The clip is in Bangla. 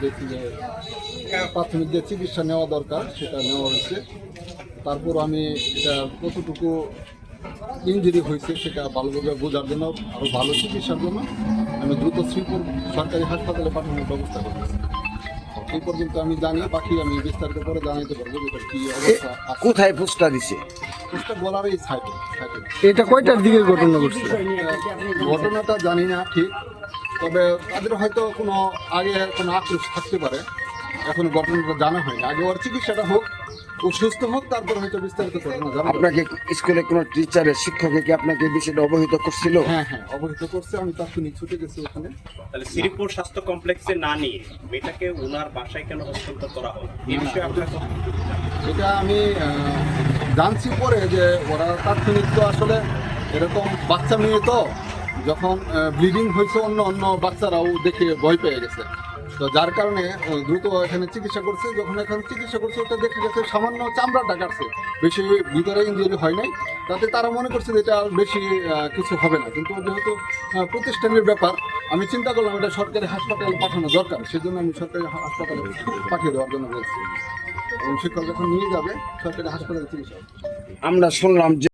দেখি যে প্রাথমিক যে চিকিৎসা নেওয়া দরকার সেটা নেওয়া হয়েছে। তারপর আমি এটা কতটুকু ইনজুরি হয়েছে সেটা ভালোভাবে বোঝার জন্য, আরও ভালো চিকিৎসার জন্য আমি দ্রুত শ্রীপুর সরকারি হাসপাতালে পাঠানোর ব্যবস্থা করতেছি। এই পর্যন্ত আমি জানি, বাকি আমি বিস্তারিত করে জানাইতে পারবো যেটা কি অবস্থা। কোথায় পোস্টটা দিছে? পোস্টটা বলার এই সাইডে। এটা কয়টার দিকে ঘটনা ঘটছে? ঘটনাটা জানি না ঠিক, তবে তাদের হয়তো কোনো আগে কোনো আক্রোশ থাকতে পারে, এখন ঘটনাটা জানা হয়নি। আগে ওর চিকিৎসাটা হোক, ও সুস্থ হোক, তারপর হয়তো বিস্তারিত ঘটনা জানা যাবে। আপনাকে স্কুলে কোনো টিচারের শিক্ষকে কি আপনাকে বিষয়টা অবহিত করছিল? হ্যাঁ, অবহিত করছে। আমি তাৎক্ষণিক ছুটে গেছি ওখানে। তাহলে শ্রীপুর স্বাস্থ্য কমপ্লেক্সে না নিয়ে মেয়েটাকে ওনার বাসায় কেন হস্তান্তর করা হলো এই বিষয়ে আপনার এটা আমি জানছি পরে যে ওরা তাৎক্ষণিক তো আসলে এরকম বাচ্চা মেয়ে তো, যখন ব্লিডিং হয়েছে অন্য অন্য বাচ্চারাও দেখে ভয় পেয়ে গেছে, তো যার কারণে দ্রুত এখানে চিকিৎসা করছে। যখন এখানে চিকিৎসা করছে ওটা দেখে গেছে সামান্য চামড়াটা কাটছে, বেশি ভিতরে ইঞ্জুরি হয় নাই। তাতে তারা মনে করছে যে এটা আর বেশি কিছু হবে না, কিন্তু যেহেতু প্রতিষ্ঠানের ব্যাপার আমি চিন্তা করলাম এটা সরকারি হাসপাতালে পাঠানো দরকার, সেজন্য আমি সরকারি হাসপাতালে পাঠিয়ে দেওয়ার জন্য বলছি। এবং শিক্ষক যখন নিয়ে যাবে সরকারি হাসপাতালে চিকিৎসা। আমরা শুনলাম যে